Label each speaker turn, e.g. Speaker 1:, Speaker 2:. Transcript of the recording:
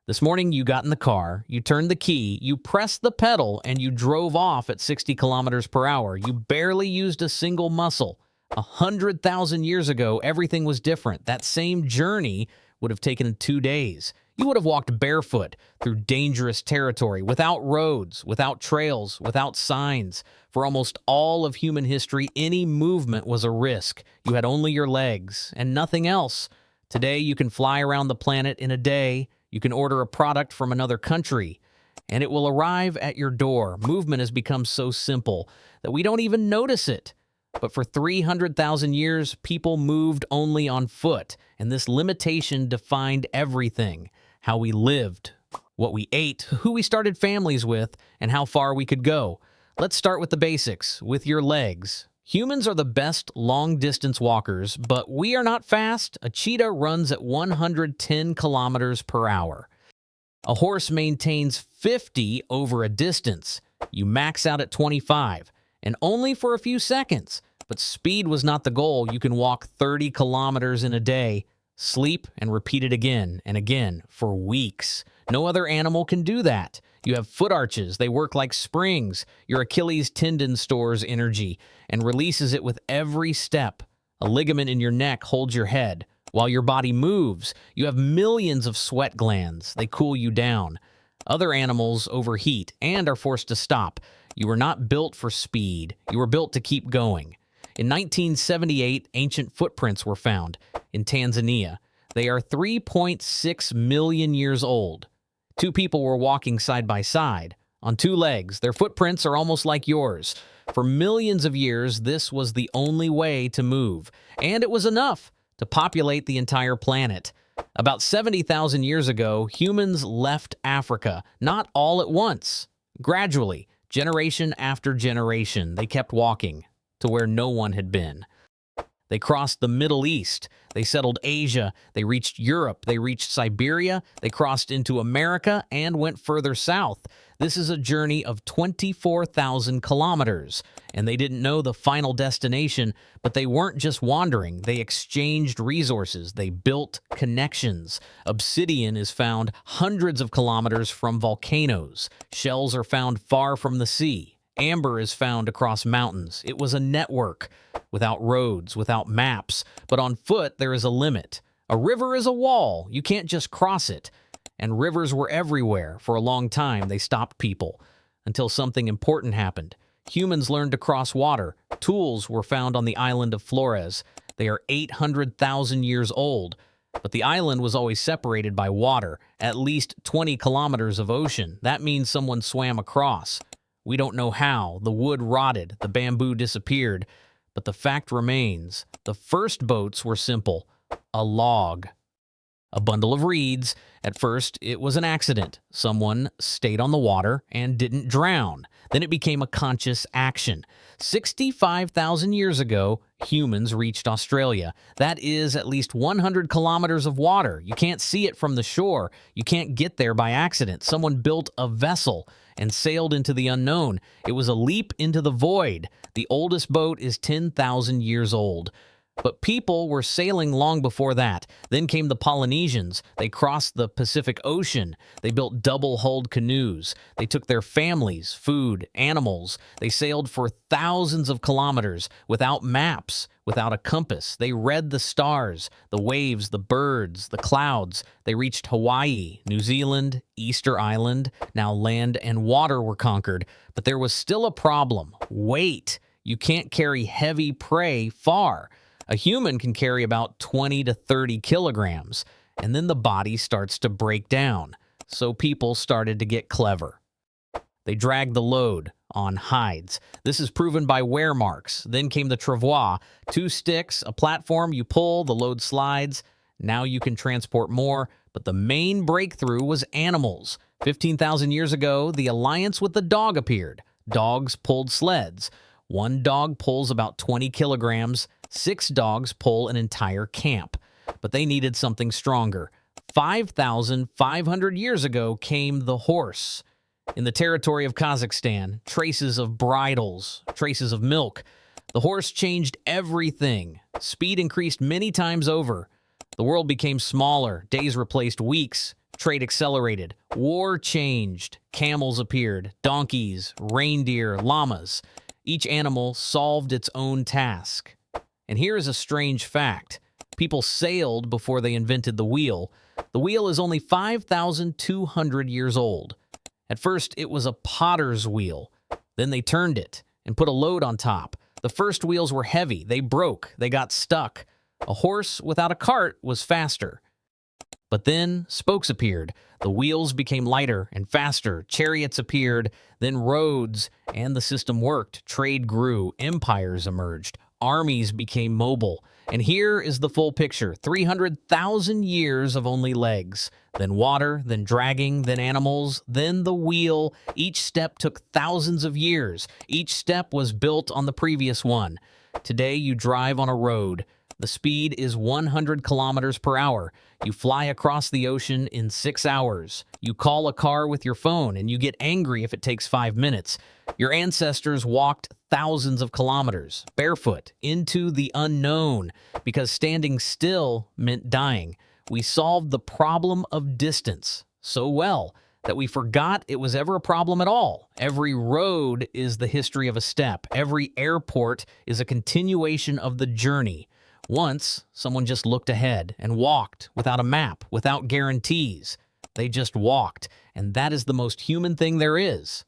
Speaker 1: This morning, you got in the car, you turned the key, you pressed the pedal, and you drove off at 60 kilometers per hour. You barely used a single muscle. 100,000 years ago, everything was different. That same journey would have taken 2 days. You would have walked barefoot through dangerous territory, without roads, without trails, without signs. For almost all of human history, any movement was a risk. You had only your legs and nothing else. Today, you can fly around the planet in a day. You can order a product from another country, and it will arrive at your door. Movement has become so simple that we don't even notice it. But for 300,000 years, people moved only on foot, and this limitation defined everything: how we lived, what we ate, who we started families with, and how far we could go. Let's start with the basics, with your legs. Humans are the best long-distance walkers, but we are not fast. A cheetah runs at 110 kilometers per hour. A horse maintains 50 over a distance. You max out at 25, and only for a few seconds. But speed was not the goal. You can walk 30 kilometers in a day, sleep, and repeat it again and again for weeks. No other animal can do that. You have foot arches. They work like springs. Your Achilles tendon stores energy and releases it with every step. A ligament in your neck holds your head. While your body moves, you have millions of sweat glands. They cool you down. Other animals overheat and are forced to stop. You were not built for speed. You were built to keep going. In 1978, ancient footprints were found in Tanzania. They are 3.6 million years old. Two people were walking side by side, on two legs. Their footprints are almost like yours. For millions of years, this was the only way to move, and it was enough to populate the entire planet. About 70,000 years ago, humans left Africa, not all at once. Gradually, generation after generation, they kept walking to where no one had been. They crossed the Middle East. They settled Asia. They reached Europe. They reached Siberia. They crossed into America and went further south. This is a journey of 24,000 kilometers. And they didn't know the final destination, but they weren't just wandering. They exchanged resources. They built connections. Obsidian is found hundreds of kilometers from volcanoes. Shells are found far from the sea. Amber is found across mountains. It was a network, without roads, without maps. But on foot, there is a limit. A river is a wall. You can't just cross it. And rivers were everywhere. For a long time, they stopped people, until something important happened. Humans learned to cross water. Tools were found on the island of Flores. They are 800,000 years old. But the island was always separated by water, at least 20 kilometers of ocean. That means someone swam across. We don't know how. The wood rotted, the bamboo disappeared, but the fact remains. The first boats were simple: a log, a bundle of reeds. At first, it was an accident. Someone stayed on the water and didn't drown. Then it became a conscious action. 65,000 years ago, humans reached Australia. That is at least 100 kilometers of water. You can't see it from the shore. You can't get there by accident. Someone built a vessel and sailed into the unknown. It was a leap into the void. The oldest boat is 10,000 years old. But people were sailing long before that. Then came the Polynesians. They crossed the Pacific Ocean. They built double-hulled canoes. They took their families, food, animals. They sailed for thousands of kilometers without maps, without a compass. They read the stars, the waves, the birds, the clouds. They reached Hawaii, New Zealand, Easter Island. Now land and water were conquered. But there was still a problem: weight. You can't carry heavy prey far. A human can carry about 20 to 30 kilograms, and then the body starts to break down. So people started to get clever. They dragged the load on hides. This is proven by wear marks. Then came the travois: 2 sticks, a platform, you pull, the load slides. Now you can transport more, but the main breakthrough was animals. 15,000 years ago, the alliance with the dog appeared. Dogs pulled sleds. One dog pulls about 20 kilograms. 6 dogs pull an entire camp. But they needed something stronger. 5,500 years ago came the horse. In the territory of Kazakhstan, traces of bridles, traces of milk. The horse changed everything. Speed increased many times over. The world became smaller, days replaced weeks, trade accelerated, war changed, camels appeared, donkeys, reindeer, llamas. Each animal solved its own task. And here is a strange fact. People sailed before they invented the wheel. The wheel is only 5,200 years old. At first, it was a potter's wheel. Then they turned it and put a load on top. The first wheels were heavy. They broke. They got stuck. A horse without a cart was faster. But then spokes appeared. The wheels became lighter and faster. Chariots appeared, then roads, and the system worked. Trade grew. Empires emerged. Armies became mobile. And here is the full picture. 300,000 years of only legs. Then water, then dragging, then animals, then the wheel. Each step took thousands of years. Each step was built on the previous one. Today you drive on a road. The speed is 100 kilometers per hour. You fly across the ocean in 6 hours. You call a car with your phone and you get angry if it takes 5 minutes. Your ancestors walked thousands of kilometers, barefoot, into the unknown, because standing still meant dying. We solved the problem of distance so well that we forgot it was ever a problem at all. Every road is the history of a step. Every airport is a continuation of the journey. Once, someone just looked ahead and walked without a map, without guarantees. They just walked, and that is the most human thing there is.